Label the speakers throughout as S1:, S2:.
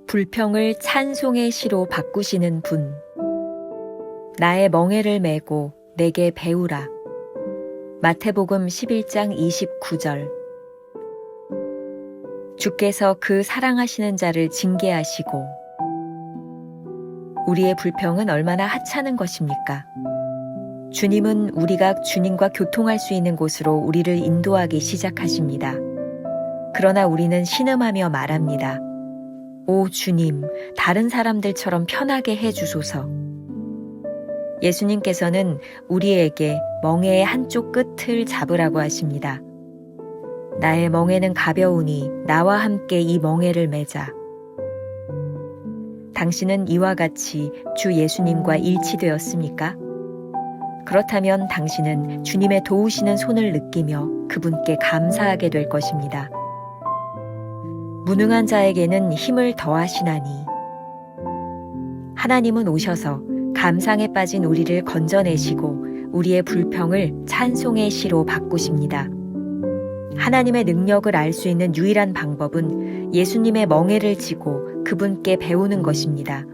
S1: 불평을 찬송의 시로 바꾸시는 분. 나의 멍에를 메고 내게 배우라. 마태복음 11장 29절. 주께서 그 사랑하시는 자를 징계하시고 우리의 불평은 얼마나 하찮은 것입니까? 주님은 우리가 주님과 교통할 수 있는 곳으로 우리를 인도하기 시작하십니다. 그러나 우리는 신음하며 말합니다. 오 주님, 다른 사람들처럼 편하게 해주소서. 예수님께서는 우리에게 멍에의 한쪽 끝을 잡으라고 하십니다. 나의 멍에는 가벼우니 나와 함께 이 멍에를 메자. 당신은 이와 같이 주 예수님과 일치되었습니까? 그렇다면 당신은 주님의 도우시는 손을 느끼며 그분께 감사하게 될 것입니다. 무능한 자에게는 힘을 더하시나니 하나님은 오셔서 감상에 빠진 우리를 건져내시고 우리의 불평을 찬송의 시로 바꾸십니다. 하나님의 능력을 알 수 있는 유일한 방법은 예수님의 멍에를 지고 그분께 배우는 것입니다.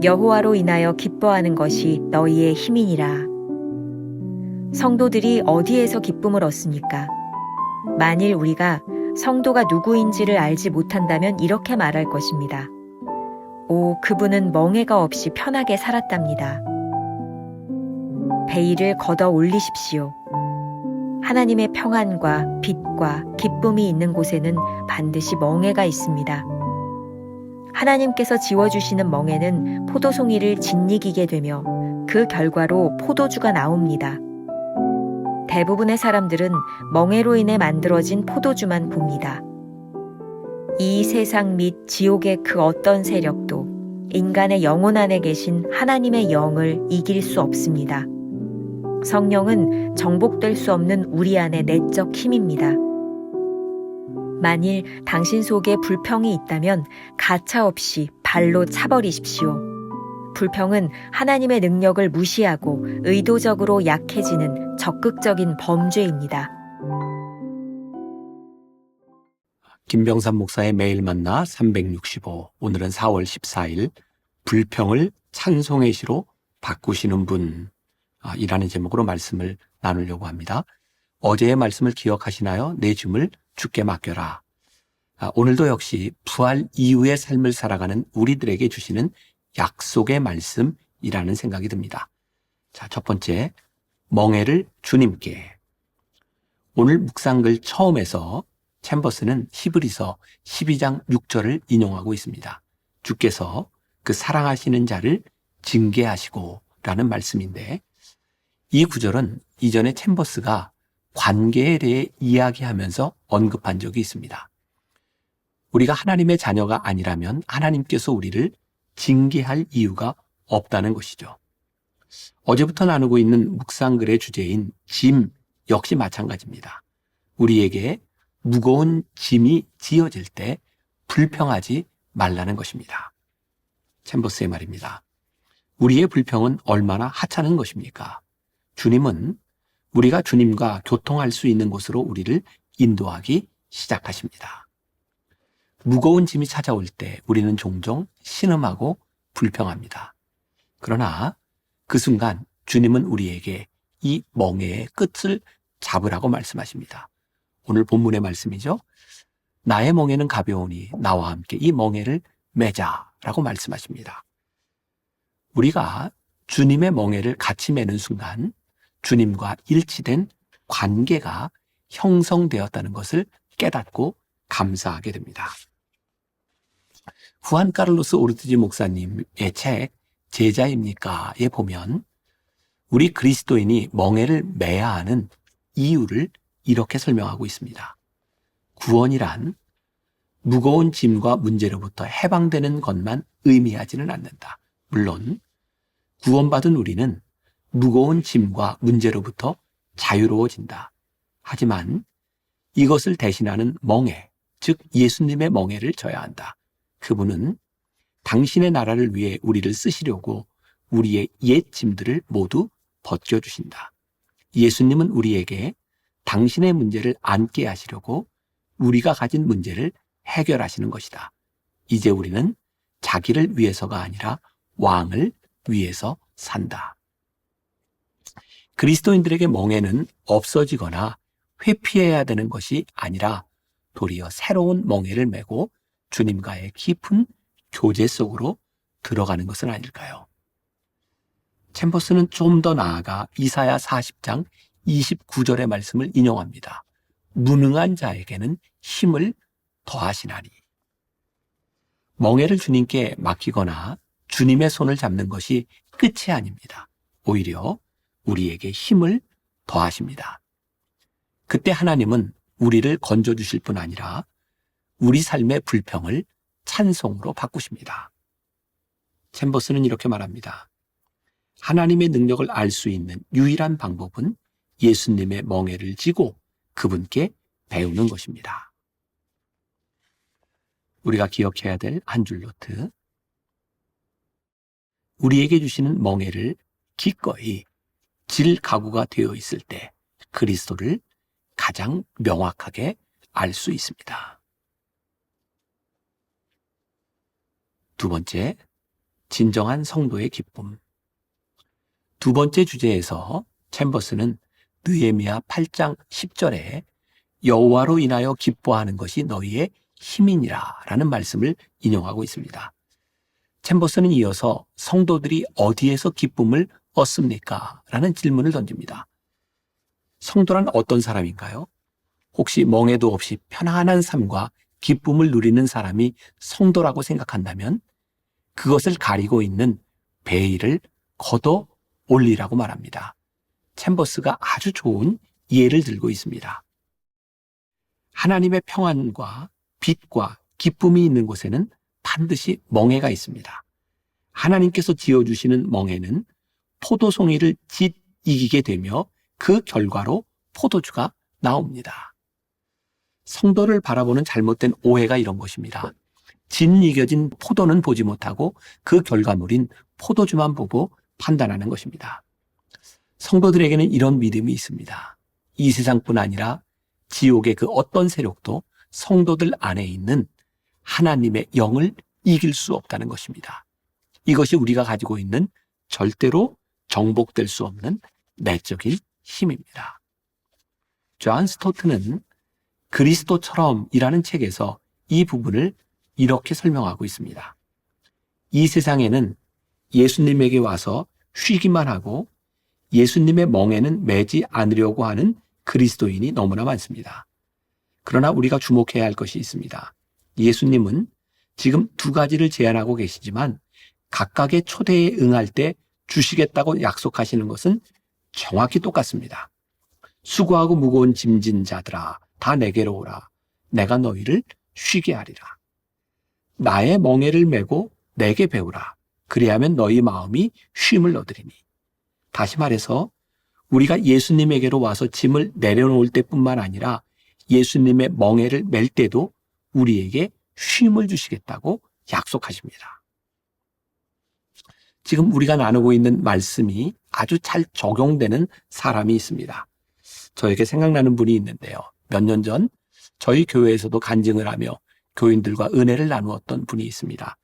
S1: 여호와로 인하여 기뻐하는 것이 너희의 힘이니라. 성도들이 어디에서 기쁨을 얻습니까? 만일 우리가 성도가 누구인지를 알지 못한다면 이렇게 말할 것입니다. 오, 그분은 멍에가 없이 편하게 살았답니다. 베일을 걷어 올리십시오. 하나님의 평안과 빛과 기쁨이 있는 곳에는 반드시 멍에가 있습니다. 하나님께서 지워주시는 멍에는 포도송이를 짓이기게 되며 그 결과로 포도주가 나옵니다. 대부분의 사람들은 멍에로 인해 만들어진 포도주만 봅니다. 이 세상 및 지옥의 그 어떤 세력도 인간의 영혼 안에 계신 하나님의 영을 이길 수 없습니다. 성령은 정복될 수 없는 우리 안의 내적 힘입니다. 만일 당신 속에 불평이 있다면 가차없이 발로 차버리십시오. 불평은 하나님의 능력을 무시하고 의도적으로 약해지는 적극적인 범죄입니다.
S2: 김병삼 목사의 매일 만나 365. 오늘은 4월 14일 불평을 찬송의 시로 바꾸시는 분 이라는 제목으로 말씀을 나누려고 합니다. 어제의 말씀을 기억하시나요? 내 짐을 주께 맡겨라. 오늘도 역시 부활 이후의 삶을 살아가는 우리들에게 주시는 약속의 말씀이라는 생각이 듭니다. 자, 첫 번째, 멍에를 주님께. 오늘 묵상글 처음에서 챔버스는 히브리서 12장 6절을 인용하고 있습니다. 주께서 그 사랑하시는 자를 징계하시고 라는 말씀인데 이 구절은 이전에 챔버스가 관계에 대해 이야기하면서 언급한 적이 있습니다. 우리가 하나님의 자녀가 아니라면 하나님께서 우리를 징계할 이유가 없다는 것이죠. 어제부터 나누고 있는 묵상글의 주제인 짐 역시 마찬가지입니다. 우리에게 무거운 짐이 지어질 때 불평하지 말라는 것입니다. 챔버스의 말입니다. 우리의 불평은 얼마나 하찮은 것입니까? 주님은 우리가 주님과 교통할 수 있는 곳으로 우리를 인도하기 시작하십니다. 무거운 짐이 찾아올 때 우리는 종종 신음하고 불평합니다. 그러나 그 순간 주님은 우리에게 이 멍에의 끝을 잡으라고 말씀하십니다. 오늘 본문의 말씀이죠. 나의 멍에는 가벼우니 나와 함께 이 멍에를 메자라고 말씀하십니다. 우리가 주님의 멍에를 같이 메는 순간 주님과 일치된 관계가 형성되었다는 것을 깨닫고 감사하게 됩니다. 후안 카를로스 오르티지 목사님의 책 제자입니까에 보면 우리 그리스도인이 멍에를 메야 하는 이유를 이렇게 설명하고 있습니다. 구원이란 무거운 짐과 문제로부터 해방되는 것만 의미하지는 않는다. 물론 구원받은 우리는 무거운 짐과 문제로부터 자유로워진다. 하지만 이것을 대신하는 멍에, 즉 예수님의 멍에를 져야 한다. 그분은 당신의 나라를 위해 우리를 쓰시려고 우리의 옛 짐들을 모두 벗겨주신다. 예수님은 우리에게 당신의 문제를 안게 하시려고 우리가 가진 문제를 해결하시는 것이다. 이제 우리는 자기를 위해서가 아니라 왕을 위해서 산다. 그리스도인들에게 멍에는 없어지거나 회피해야 되는 것이 아니라 도리어 새로운 멍에를 메고 주님과의 깊은 교제 속으로 들어가는 것은 아닐까요? 챔버스는 좀 더 나아가 이사야 40장 29절의 말씀을 인용합니다. 무능한 자에게는 힘을 더하시나니. 멍에를 주님께 맡기거나 주님의 손을 잡는 것이 끝이 아닙니다. 오히려 우리에게 힘을 더하십니다. 그때 하나님은 우리를 건져주실 뿐 아니라 우리 삶의 불평을 찬송으로 바꾸십니다. 챔버스는 이렇게 말합니다. 하나님의 능력을 알 수 있는 유일한 방법은 예수님의 멍에를 지고 그분께 배우는 것입니다. 우리가 기억해야 될 한 줄 노트. 우리에게 주시는 멍에를 기꺼이 질 각오가 되어 있을 때 그리스도를 가장 명확하게 알 수 있습니다. 두 번째, 진정한 성도의 기쁨. 두 번째 주제에서 챔버스는 느헤미야 8장 10절에 여호와로 인하여 기뻐하는 것이 너희의 힘이니라 라는 말씀을 인용하고 있습니다. 챔버스는 이어서 성도들이 어디에서 기쁨을 얻습니까? 라는 질문을 던집니다. 성도란 어떤 사람인가요? 혹시 멍에도 없이 편안한 삶과 기쁨을 누리는 사람이 성도라고 생각한다면 그것을 가리고 있는 베일을 걷어 올리라고 말합니다. 챔버스가 아주 좋은 예를 들고 있습니다. 하나님의 평안과 빛과 기쁨이 있는 곳에는 반드시 멍에가 있습니다. 하나님께서 지어주시는 멍에는 포도송이를 이기게 되며 그 결과로 포도주가 나옵니다. 성도를 바라보는 잘못된 오해가 이런 것입니다. 이겨진 포도는 보지 못하고 그 결과물인 포도주만 보고 판단하는 것입니다. 성도들에게는 이런 믿음이 있습니다. 이 세상뿐 아니라 지옥의 그 어떤 세력도 성도들 안에 있는 하나님의 영을 이길 수 없다는 것입니다. 이것이 우리가 가지고 있는 절대로 정복될 수 없는 내적인 힘입니다. 존 스토트는 그리스도처럼이라는 책에서 이 부분을 이렇게 설명하고 있습니다. 이 세상에는 예수님에게 와서 쉬기만 하고 예수님의 멍에는 매지 않으려고 하는 그리스도인이 너무나 많습니다. 그러나 우리가 주목해야 할 것이 있습니다. 예수님은 지금 두 가지를 제안하고 계시지만 각각의 초대에 응할 때 주시겠다고 약속하시는 것은 정확히 똑같습니다. 수고하고 무거운 짐진 자들아 다 내게로 오라. 내가 너희를 쉬게 하리라. 나의 멍에를 메고 내게 배우라. 그리하면 너희 마음이 쉼을 얻으리니. 다시 말해서 우리가 예수님에게로 와서 짐을 내려놓을 때뿐만 아니라 예수님의 멍에를 맬 때도 우리에게 쉼을 주시겠다고 약속하십니다. 지금 우리가 나누고 있는 말씀이 아주 잘 적용되는 사람이 있습니다. 저에게 생각나는 분이 있는데요. 몇 년 전 저희 교회에서도 간증을 하며 교인들과 은혜를 나누었던 분이 있습니다.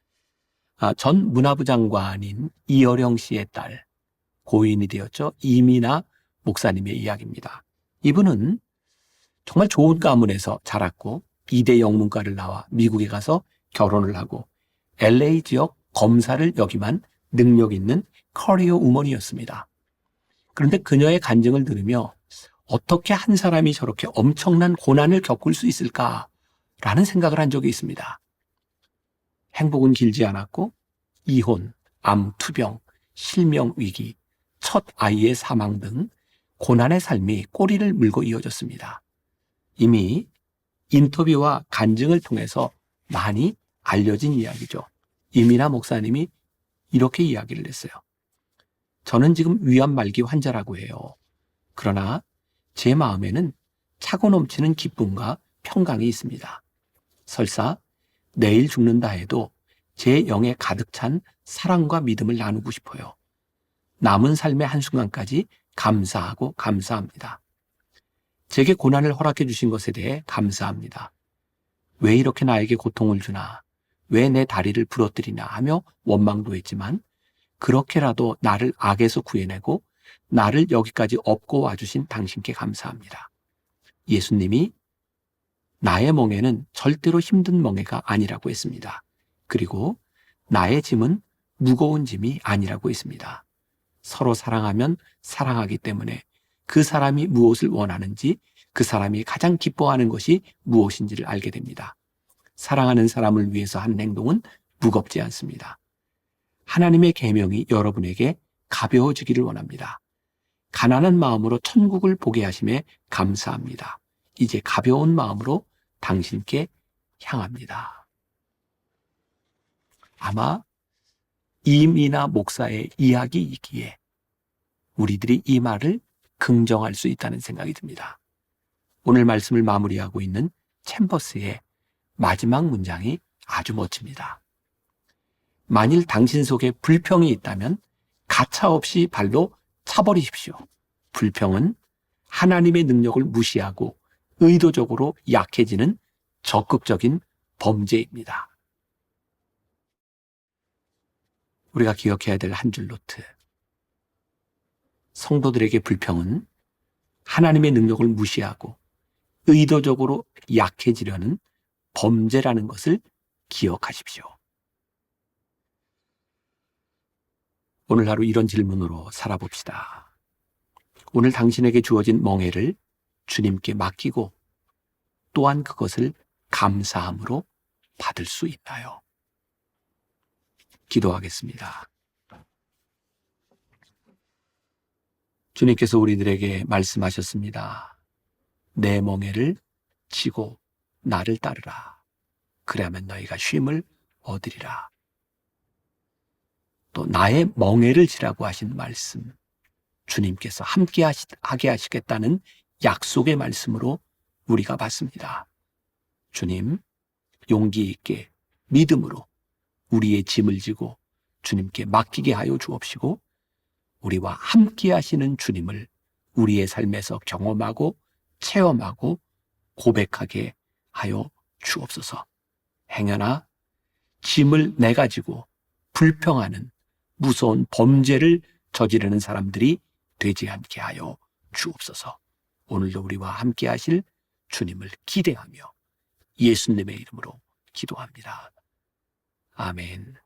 S2: 전 문화부 장관인 이어령 씨의 딸, 고인이 되었죠. 이민아 목사님의 이야기입니다. 이분은 정말 좋은 가문에서 자랐고 2대 영문과를 나와 미국에 가서 결혼을 하고 LA 지역 검사를 역임한 능력 있는 커리어 우먼이었습니다. 그런데 그녀의 간증을 들으며 어떻게 한 사람이 저렇게 엄청난 고난을 겪을 수 있을까라는 생각을 한 적이 있습니다. 행복은 길지 않았고 이혼, 암, 투병, 실명 위기, 첫 아이의 사망 등 고난의 삶이 꼬리를 물고 이어졌습니다. 이미 인터뷰와 간증을 통해서 많이 알려진 이야기죠. 이민아 목사님이 이렇게 이야기를 했어요. 저는 지금 위암 말기 환자라고 해요. 그러나 제 마음에는 차고 넘치는 기쁨과 평강이 있습니다. 설사 내일 죽는다 해도 제 영에 가득 찬 사랑과 믿음을 나누고 싶어요. 남은 삶의 한순간까지 감사하고 감사합니다. 제게 고난을 허락해 주신 것에 대해 감사합니다. 왜 이렇게 나에게 고통을 주나? 왜 내 다리를 부러뜨리나 하며 원망도 했지만 그렇게라도 나를 악에서 구해내고 나를 여기까지 업고 와주신 당신께 감사합니다. 예수님이 나의 멍에는 절대로 힘든 멍에가 아니라고 했습니다. 그리고 나의 짐은 무거운 짐이 아니라고 했습니다. 서로 사랑하면 사랑하기 때문에 그 사람이 무엇을 원하는지, 그 사람이 가장 기뻐하는 것이 무엇인지를 알게 됩니다. 사랑하는 사람을 위해서 하는 행동은 무겁지 않습니다. 하나님의 계명이 여러분에게 가벼워지기를 원합니다. 가난한 마음으로 천국을 보게 하심에 감사합니다. 이제 가벼운 마음으로 당신께 향합니다. 아마 이미나 목사의 이야기이기에 우리들이 이 말을 긍정할 수 있다는 생각이 듭니다. 오늘 말씀을 마무리하고 있는 챔버스의 마지막 문장이 아주 멋집니다. 만일 당신 속에 불평이 있다면 가차없이 발로 차버리십시오. 불평은 하나님의 능력을 무시하고 의도적으로 약해지는 적극적인 범죄입니다. 우리가 기억해야 될 한 줄 노트. 성도들에게 불평은 하나님의 능력을 무시하고 의도적으로 약해지려는 범죄라는 것을 기억하십시오. 오늘 하루 이런 질문으로 살아봅시다. 오늘 당신에게 주어진 멍에를 주님께 맡기고 또한 그것을 감사함으로 받을 수 있나요? 기도하겠습니다. 주님께서 우리들에게 말씀하셨습니다. 내 멍에를 지고 나를 따르라. 그래야만 너희가 쉼을 얻으리라. 또 나의 멍에를 지라고 하신 말씀, 주님께서 함께 하게 하시겠다는 약속의 말씀으로 우리가 받습니다. 주님, 용기 있게 믿음으로 우리의 짐을 지고 주님께 맡기게 하여 주옵시고 우리와 함께 하시는 주님을 우리의 삶에서 경험하고 체험하고 고백하게 하여 주옵소서. 행여나 짐을 내가 지고 불평하는 무서운 범죄를 저지르는 사람들이 되지 않게 하여 주옵소서. 오늘도 우리와 함께 하실 주님을 기대하며 예수님의 이름으로 기도합니다. 아멘.